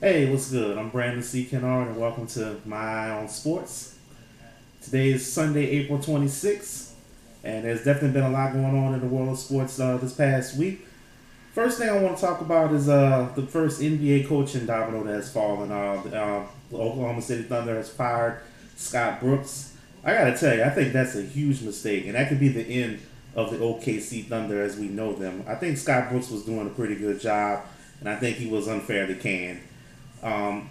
Hey, what's good? I'm Brandon C. Kennard, and welcome to My Eye on Sports. Today is Sunday, April 26th, and there's definitely been a lot going on in the world of sports this past week. First thing I want to talk about is the first NBA coaching domino that has fallen. The Oklahoma City Thunder has fired Scott Brooks. I gotta tell you, I think that's a huge mistake, and that could be the end of the OKC Thunder as we know them. I think Scott Brooks was doing a pretty good job, and I think he was unfairly canned. Um,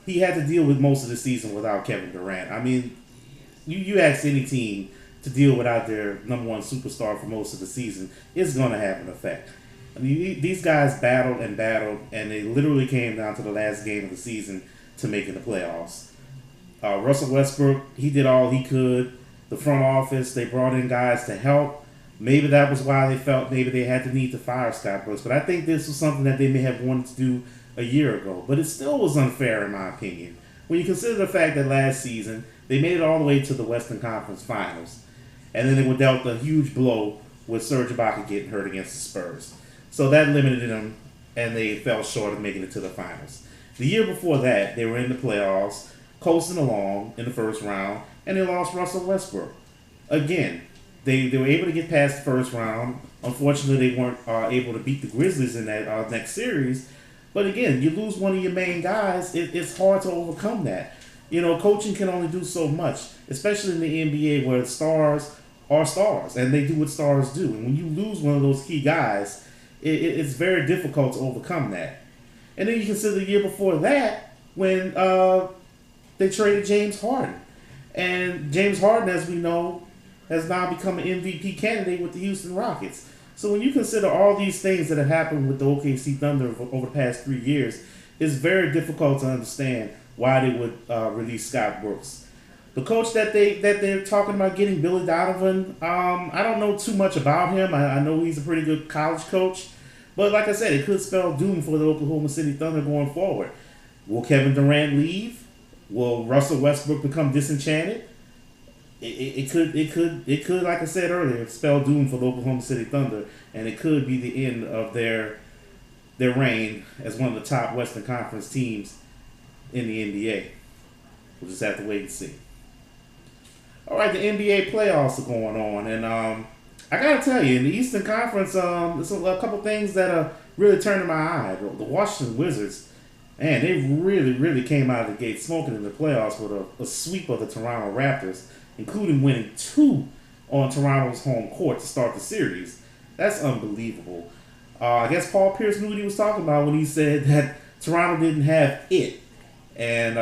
he had to deal with most of the season without Kevin Durant. I mean, you ask any team to deal without their number one superstar for most of the season, it's going to have an effect. I mean, these guys battled, and they literally came down to the last game of the season to making the playoffs. Russell Westbrook, he did all he could. The front office, they brought in guys to help. Maybe that was why they felt maybe they had the need to fire Scott Brooks. But I think this was something that they may have wanted to do a year ago. But it still was unfair, in my opinion. When you consider the fact that last season, they made it all the way to the Western Conference Finals. And then they were dealt a huge blow with Serge Ibaka getting hurt against the Spurs. So that limited them, and they fell short of making it to the finals. The year before that, they were in the playoffs, coasting along in the first round, and they lost Russell Westbrook. Again, they were able to get past the first round. Unfortunately, they weren't able to beat the Grizzlies in that next series. But again, you lose one of your main guys, it's hard to overcome that. You know, coaching can only do so much, especially in the NBA where stars are stars and they do what stars do. And when you lose one of those key guys, it's very difficult to overcome that. And then you consider the year before that when they traded James Harden. And James Harden, as we know, has now become an MVP candidate with the Houston Rockets. So when you consider all these things that have happened with the OKC Thunder over the past 3 years, it's very difficult to understand why they would release Scott Brooks. The coach that they're talking about getting, Billy Donovan, I don't know too much about him. I know he's a pretty good college coach, but like I said, it could spell doom for the Oklahoma City Thunder going forward. Will Kevin Durant leave? Will Russell Westbrook become disenchanted? It could, like I said earlier, spell doom for the Oklahoma City Thunder, and it could be the end of their reign as one of the top Western Conference teams in the NBA. We'll just have to wait and see. All right, the NBA playoffs are going on, and I gotta tell you, in the Eastern Conference, there's a couple things that are really turning my eye. The Washington Wizards, man, they really came out of the gate smoking in the playoffs with a sweep of the Toronto Raptors, including winning two on Toronto's home court to start the series. That's unbelievable. I guess Paul Pierce knew what he was talking about when he said that Toronto didn't have it. And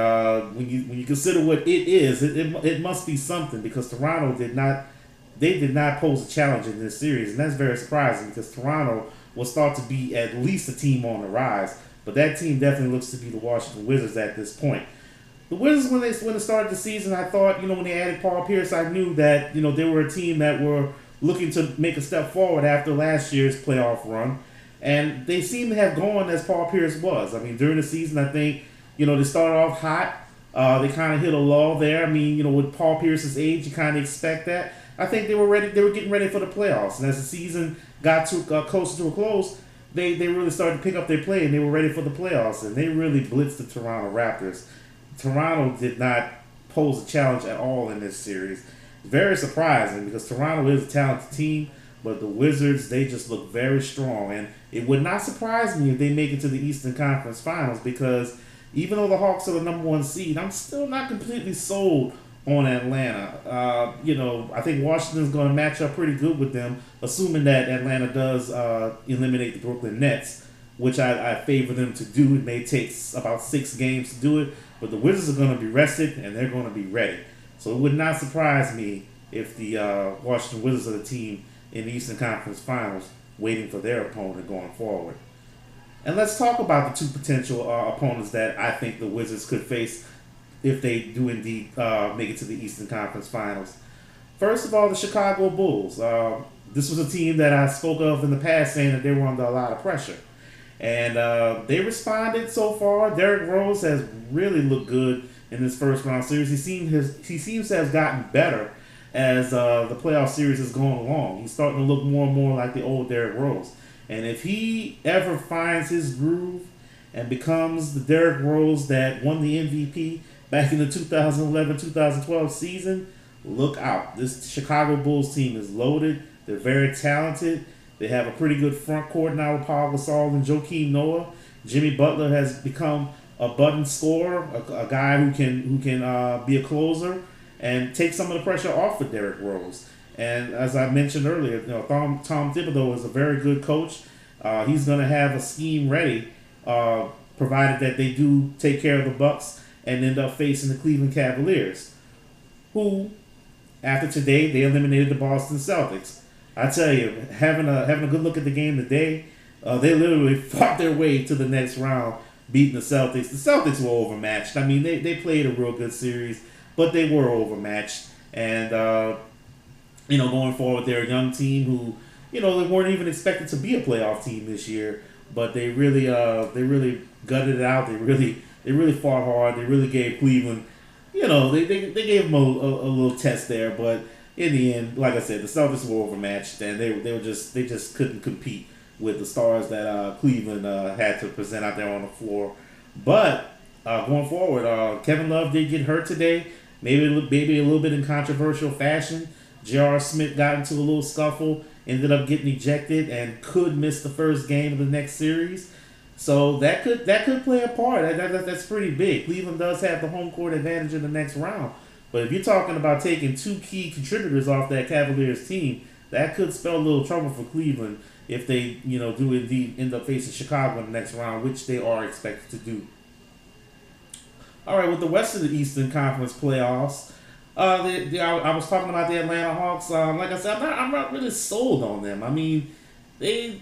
when you consider what it is, it must be something because Toronto did not pose a challenge in this series, and that's very surprising because Toronto was thought to be at least a team on the rise, but that team definitely looks to be the Washington Wizards at this point. The Wizards, when they started the season, I thought, when they added Paul Pierce, I knew that they were a team that were looking to make a step forward after last year's playoff run, and they seem to have gone as Paul Pierce was. I mean, during the season, I think they started off hot. They kind of hit a lull there. I mean, with Paul Pierce's age, you kind of expect that. I think they were ready. They were getting ready for the playoffs, and as the season got closer to a close, they really started to pick up their play, and they were ready for the playoffs, and they really blitzed the Toronto Raptors. Toronto did not pose a challenge at all in this series. Very surprising because Toronto is a talented team, but the Wizards, they just look very strong, and it would not surprise me if they make it to the Eastern Conference Finals because even though the Hawks are the number one seed, I'm still not completely sold on Atlanta. I think Washington's going to match up pretty good with them, assuming that Atlanta does eliminate the Brooklyn Nets, which I favor them to do. It may take about 6 games to do it, but the Wizards are going to be rested and they're going to be ready. So it would not surprise me if the Washington Wizards are the team in the Eastern Conference Finals waiting for their opponent going forward. And let's talk about the two potential opponents that I think the Wizards could face if they do indeed make it to the Eastern Conference Finals. First of all, the Chicago Bulls. This was a team that I spoke of in the past saying that they were under a lot of pressure. And they responded so far. Derrick Rose has really looked good in this first round series. He seems to have gotten better as the playoff series is going along. He's starting to look more and more like the old Derrick Rose. And if he ever finds his groove and becomes the Derrick Rose that won the MVP back in the 2011-2012 season, look out. This Chicago Bulls team is loaded. They're very talented. They have a pretty good front court now with Paul Gasol and Joakim Noah. Jimmy Butler has become a budding scorer, a guy who can be a closer and take some of the pressure off of Derrick Rose. And as I mentioned earlier, Tom Thibodeau is a very good coach. He's going to have a scheme ready, provided that they do take care of the Bucks and end up facing the Cleveland Cavaliers, who, after today, they eliminated the Boston Celtics. I tell you, having a good look at the game today, they literally fought their way to the next round, beating the Celtics. The Celtics were overmatched. I mean, they played a real good series, but they were overmatched. And, going forward, they're a young team who, they weren't even expected to be a playoff team this year, but they really gutted it out. They really fought hard. They really gave Cleveland, they gave them a little test there, but in the end, like I said, the Celtics were overmatched, and they just couldn't compete with the stars that Cleveland had to present out there on the floor. But going forward, Kevin Love did get hurt today, maybe a little bit in controversial fashion. J.R. Smith got into a little scuffle, ended up getting ejected, and could miss the first game of the next series. So that could play a part. That's pretty big. Cleveland does have the home court advantage in the next round. But if you're talking about taking two key contributors off that Cavaliers team, that could spell a little trouble for Cleveland if they, do indeed end up facing Chicago in the next round, which they are expected to do. All right, with the rest of the Eastern Conference playoffs, I was talking about the Atlanta Hawks. Like I said, I'm not really sold on them. I mean, they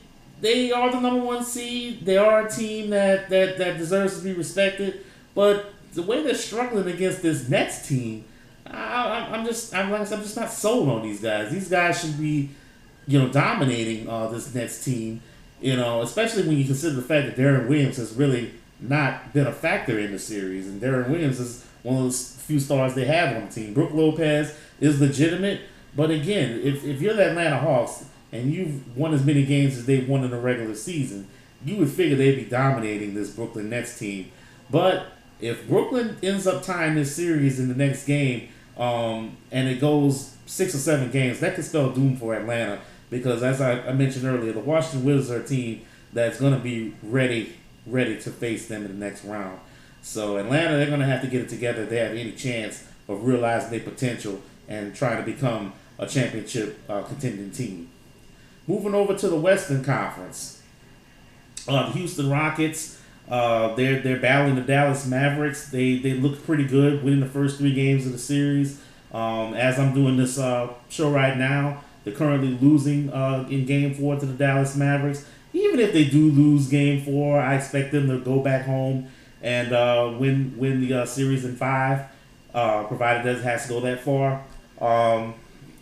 are the number one seed. They are a team that deserves to be respected. But the way they're struggling against this Nets team, I'm just not sold on these guys. These guys should be, dominating this Nets team. Especially when you consider the fact that Deron Williams has really not been a factor in the series, and Deron Williams is one of those few stars they have on the team. Brook Lopez is legitimate, but again, if you're the Atlanta Hawks and you've won as many games as they've won in the regular season, you would figure they'd be dominating this Brooklyn Nets team. But if Brooklyn ends up tying this series in the next game, and it goes 6 or 7 games, that could spell doom for Atlanta, because as I mentioned earlier, the Washington Wizards are a team that's going to be ready to face them in the next round. So Atlanta, they're going to have to get it together if they have any chance of realizing their potential and trying to become a championship contending team. Moving over to the Western Conference, the Houston Rockets, they're battling the Dallas Mavericks. They look pretty good, winning the first 3 games of the series. As I'm doing this show right now, they're currently losing in Game 4 to the Dallas Mavericks. Even if they do lose Game 4, I expect them to go back home and win the series in 5, provided it has to go that far.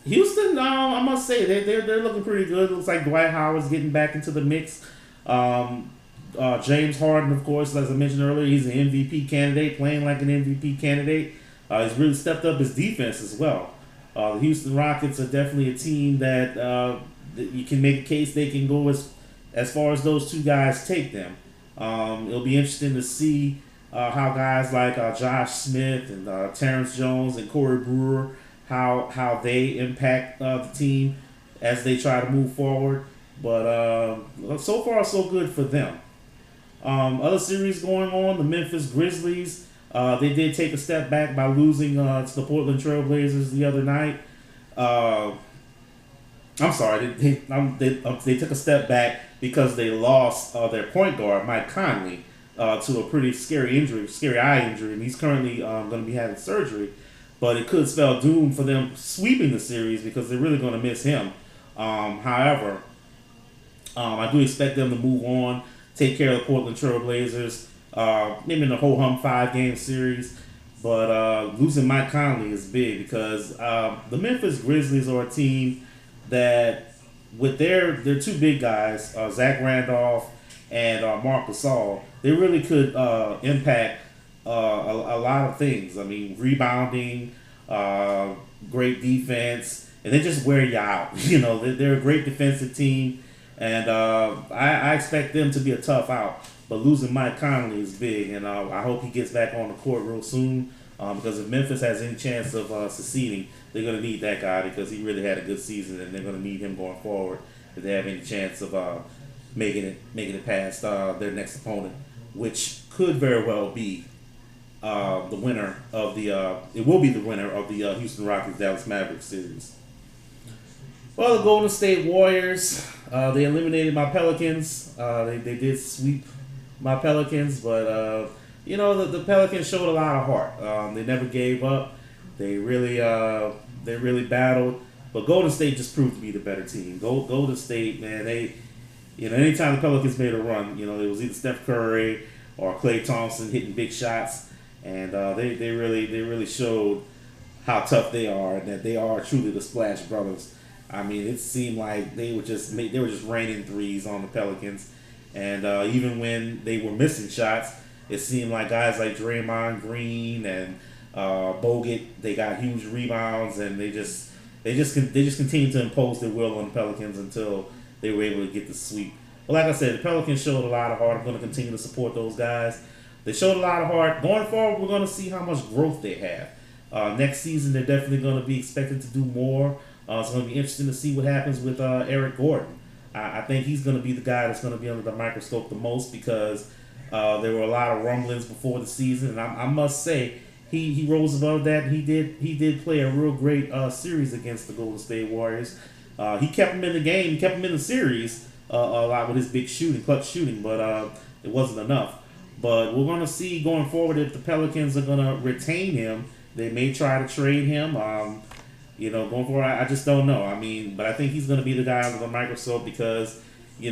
Houston, I must say, they're looking pretty good. It looks like Dwight Howard's getting back into the mix. James Harden, of course, as I mentioned earlier, he's an MVP candidate, playing like an MVP candidate. He's really stepped up his defense as well. The Houston Rockets are definitely a team that you can make a case they can go as far as those 2 guys take them. It'll be interesting to see how guys like Josh Smith and Terrence Jones and Corey Brewer, how they impact the team as they try to move forward. But so far, so good for them. Other series going on, the Memphis Grizzlies, they did take a step back by losing to the Portland Trailblazers the other night. I'm sorry, they took a step back because they lost their point guard, Mike Conley, to a pretty scary eye injury, and he's currently going to be having surgery. But it could spell doom for them sweeping the series because they're really going to miss him. However, I do expect them to move on, take care of the Portland Trailblazers, maybe in the ho-hum 5-game series. But losing Mike Conley is big because the Memphis Grizzlies are a team that, with their 2 big guys, Zach Randolph and Marc Gasol, they really could impact a lot of things. I mean, rebounding, great defense, and they just wear you out. They're a great defensive team, and I expect them to be a tough out but losing Mike Conley is big, and I hope he gets back on the court real soon. Because if Memphis has any chance of succeeding, they're going to need that guy because he really had a good season, and they're going to need him going forward if they have any chance of making it past their next opponent, which could very well be the winner of the. It will be the winner of the Houston Rockets Dallas Mavericks series. Well, the Golden State Warriors, they eliminated my Pelicans. They did sweep my Pelicans, but the Pelicans showed a lot of heart. They never gave up. They really battled. But Golden State just proved to be the better team. Golden State, man, anytime the Pelicans made a run, it was either Steph Curry or Klay Thompson hitting big shots, and they really showed how tough they are and that they are truly the Splash Brothers. I mean, it seemed like they were just raining threes on the Pelicans, and even when they were missing shots, it seemed like guys like Draymond Green and Bogut, they got huge rebounds, and they just continued to impose their will on the Pelicans until they were able to get the sweep. But like I said, the Pelicans showed a lot of heart. I'm going to continue to support those guys. They showed a lot of heart. Going forward, we're going to see how much growth they have. Next season, they're definitely going to be expected to do more. It's going to be interesting to see what happens with Eric Gordon. I think he's going to be the guy that's going to be under the microscope the most because there were a lot of rumblings before the season, and I must say he rose above that. And he did play a real great series against the Golden State Warriors. He kept them in the game. He kept them in the series a lot with his big shooting, clutch shooting, but it wasn't enough. But we're going to see going forward if the Pelicans are going to retain him. They may try to trade him. Going forward, I just don't know. But I think he's going to be the guy under the microscope because, he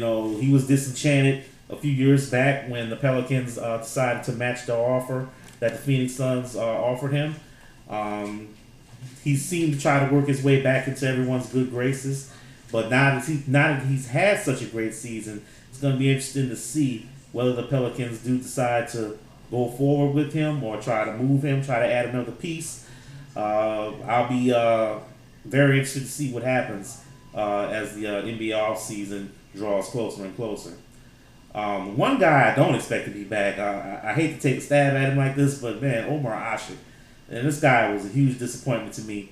was disenchanted a few years back when the Pelicans decided to match the offer that the Phoenix Suns offered him. He seemed to try to work his way back into everyone's good graces, but now that he's had such a great season, it's going to be interesting to see whether the Pelicans do decide to go forward with him or try to move him, try to add another piece. I'll be very interested to see what happens as the NBA offseason draws closer and closer. One guy I don't expect to be back, I hate to take a stab at him like this, but man, Omar Asik. And this guy was a huge disappointment to me.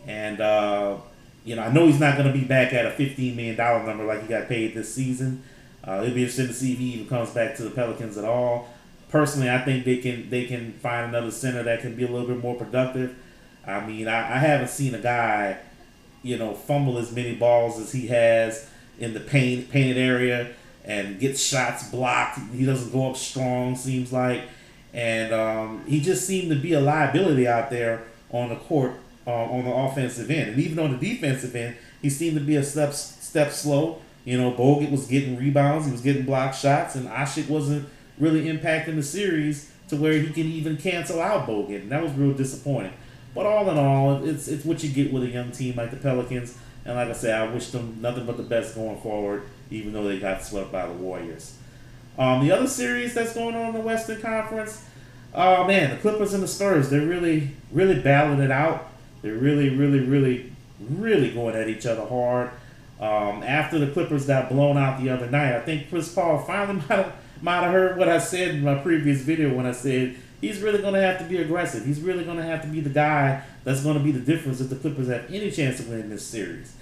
And, I know he's not going to be back at a $15 million number like he got paid this season. It'll be interesting to see if he even comes back to the Pelicans at all. Personally, I think they can find another center that can be a little bit more productive. I haven't seen a guy, fumble as many balls as he has in the painted area and gets shots blocked. He doesn't go up strong, seems like. And he just seemed to be a liability out there on the court on the offensive end. And even on the defensive end, he seemed to be a step slow. Bogut was getting rebounds. He was getting blocked shots. And Asik wasn't really impacting the series to where he can even cancel out Bogut. And that was real disappointing. But all in all, it's what you get with a young team like the Pelicans. And like I said, I wish them nothing but the best going forward, even though they got swept by the Warriors. The other series that's going on in the Western Conference, the Clippers and the Spurs, they're really, really battling it out. They're really, really, really, really going at each other hard. After the Clippers got blown out the other night, I think Chris Paul finally might have heard what I said in my previous video when I said he's really going to have to be aggressive. He's really going to have to be the guy that's going to be the difference if the Clippers have any chance of winning this series.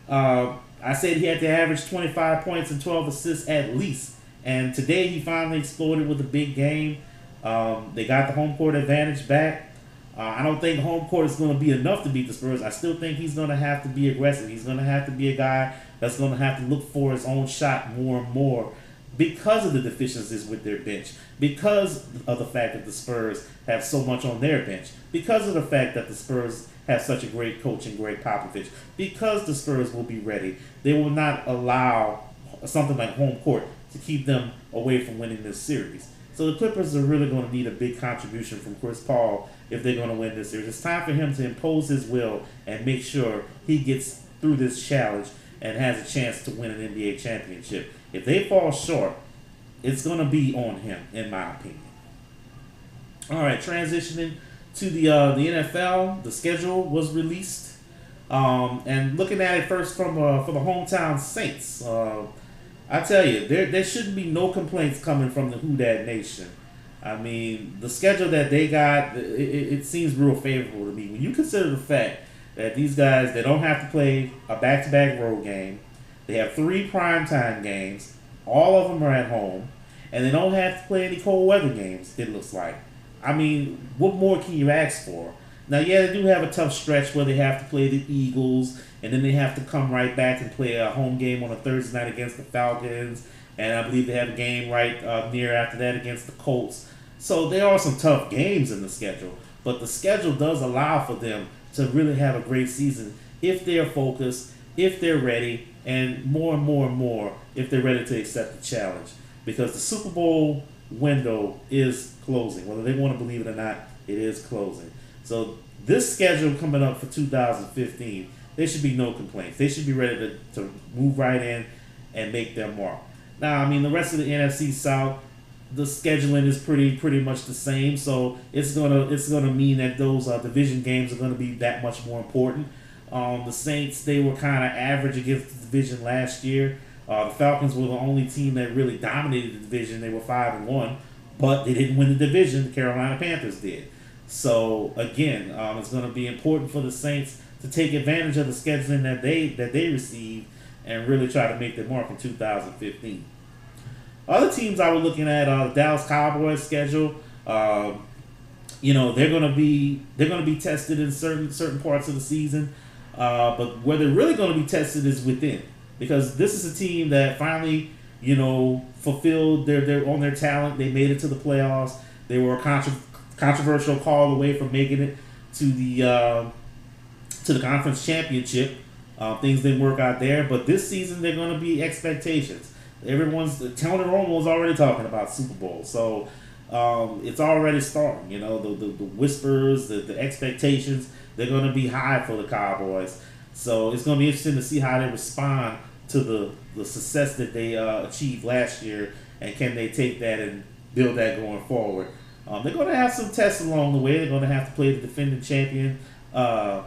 I said he had to average 25 points and 12 assists at least. And today he finally exploded with a big game. They got the home court advantage back. I don't think home court is going to be enough to beat the Spurs. I still think he's going to have to be aggressive. He's going to have to be a guy that's going to have to look for his own shot more and more because of the deficiencies with their bench, because of the fact that the Spurs have so much on their bench, because of the fact that the Spurs have such a great coach and Greg Popovich, because the Spurs will be ready. They will not allow something like home court to keep them away from winning this series. So the Clippers are really going to need a big contribution from Chris Paul if they're going to win this series. It's time for him to impose his will and make sure he gets through this challenge and has a chance to win an NBA championship. If they fall short, it's going to be on him, in my opinion. All right, transitioning to the NFL, the schedule was released. And looking at it first for the hometown Saints, I tell you, there shouldn't be no complaints coming from the Who Dat Nation. I mean, the schedule that they got, it seems real favorable to me. When you consider the fact that these guys, they don't have to play a back-to-back road game, they have 3 primetime games, all of them are at home, and they don't have to play any cold weather games, it looks like. I mean, what more can you ask for? Now, yeah, they do have a tough stretch where they have to play the Eagles, and then they have to come right back and play a home game on a Thursday night against the Falcons, and I believe they have a game right near after that against the Colts. So there are some tough games in the schedule, but the schedule does allow for them to really have a great season if they're focused, if they're ready, and more, if they're ready to accept the challenge. Because the Super Bowl window is closing. Whether they want to believe it or not, it is closing. So this schedule coming up for 2015, there should be no complaints. They should be ready to move right in and make their mark. Now, I mean, the rest of the NFC South, the scheduling is pretty much the same. So it's gonna mean that those division games are gonna be that much more important. The Saints, they were kind of average against the division last year. The Falcons were the only team that really dominated the division. They were 5-1, but they didn't win the division. The Carolina Panthers did. So again, it's going to be important for the Saints to take advantage of the scheduling that they receive and really try to make their mark in 2015. Other teams I was looking at, the Dallas Cowboys schedule. They're going to be tested in certain parts of the season, but where they're really going to be tested is within, because this is a team that finally fulfilled their on their talent. They made it to the playoffs. They were a controversial call away from making it to the conference championship. Things didn't work out there, but this season they're going to be expectations. Tony Romo's already talking about Super Bowl, so it's already starting. The whispers, the expectations, they're going to be high for the Cowboys. So it's going to be interesting to see how they respond to the success that they achieved last year, and can they take that and build that going forward. They're going to have some tests along the way. They're going to have to play the defending champion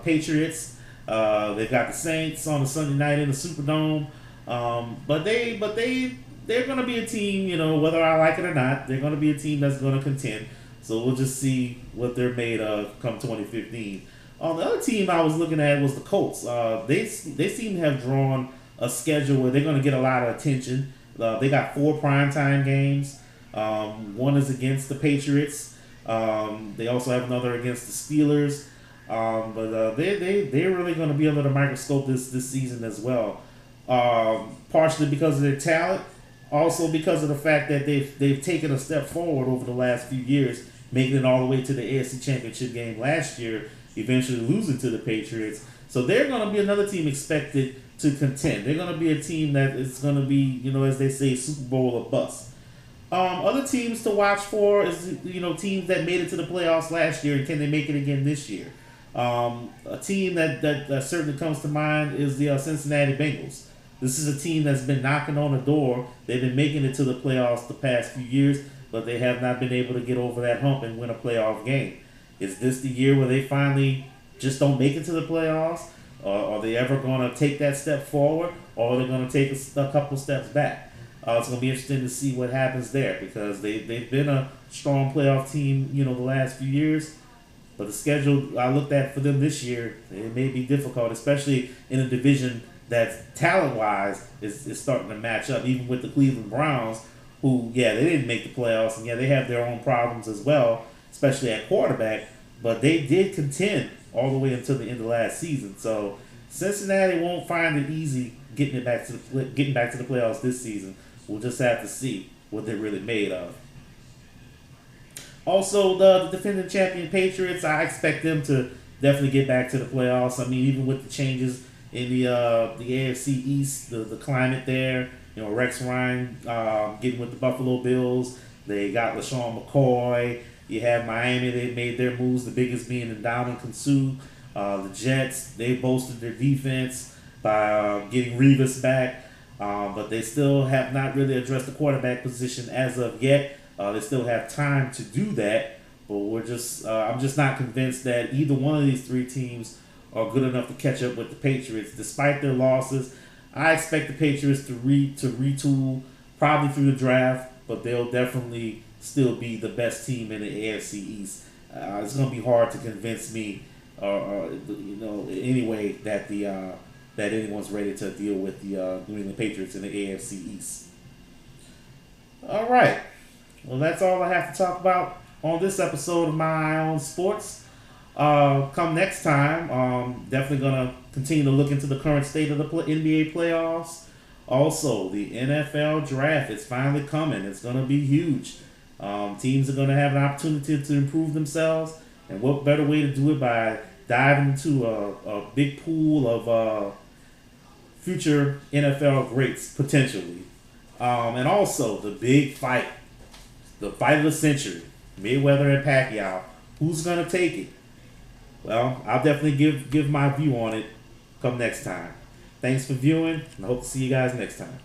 Patriots. They've got the Saints on a Sunday night in the Superdome. But they're going to be a team, whether I like it or not, they're going to be a team that's going to contend. So we'll just see what they're made of come 2015. The other team I was looking at was the Colts. They seem to have drawn a schedule where they're going to get a lot of attention. They got 4 primetime games. One is against the Patriots. They also have another against the Steelers. But they're really going to be under the microscope this season as well. Partially because of their talent, also because of the fact that they've taken a step forward over the last few years, making it all the way to the AFC Championship game last year, eventually losing to the Patriots. So they're going to be another team expected to contend. They're going to be a team that is going to be, as they say, Super Bowl or bust. Other teams to watch for is, teams that made it to the playoffs last year, and can they make it again this year? A team that certainly comes to mind is the Cincinnati Bengals. This is a team that's been knocking on the door. They've been making it to the playoffs the past few years, but they have not been able to get over that hump and win a playoff game. Is this the year where they finally just don't make it to the playoffs? Are they ever going to take that step forward, or are they going to take a couple steps back? It's going to be interesting to see what happens there, because they've been a strong playoff team, the last few years. But the schedule I looked at for them this year, it may be difficult, especially in a division that talent-wise is starting to match up, even with the Cleveland Browns, who, they didn't make the playoffs, and they have their own problems as well, especially at quarterback, but they did contend all the way until the end of last season. So Cincinnati won't find it easy getting back to the playoffs this season. We'll just have to see what they're really made of. Also, the defending champion Patriots, I expect them to definitely get back to the playoffs. I mean, even with the changes in the AFC East, the climate there, Rex Ryan getting with the Buffalo Bills. They got LaShawn McCoy. You have Miami, they made their moves, the biggest being Ndamukong Suh. The Jets, they bolstered their defense by getting Revis back. But they still have not really addressed the quarterback position as of yet. They still have time to do that, but I'm just not convinced that either one of these 3 teams are good enough to catch up with the Patriots, despite their losses. I expect the Patriots to retool probably through the draft, but they'll definitely still be the best team in the AFC East. It's going to be hard to convince me, anyway, that that anyone's ready to deal with the New England Patriots in the AFC East. All right, well, that's all I have to talk about on this episode of My Own Sports. Come next time, definitely gonna continue to look into the current state of the NBA playoffs. Also, the NFL draft is finally coming. It's gonna be huge. Teams are gonna have an opportunity to improve themselves, and what better way to do it by diving into a big pool of future NFL greats potentially. And also the big fight, the fight of the century, Mayweather and Pacquiao. Who's gonna take it? Well, I'll definitely give my view on it come next time. Thanks for viewing, and I hope to see you guys next time.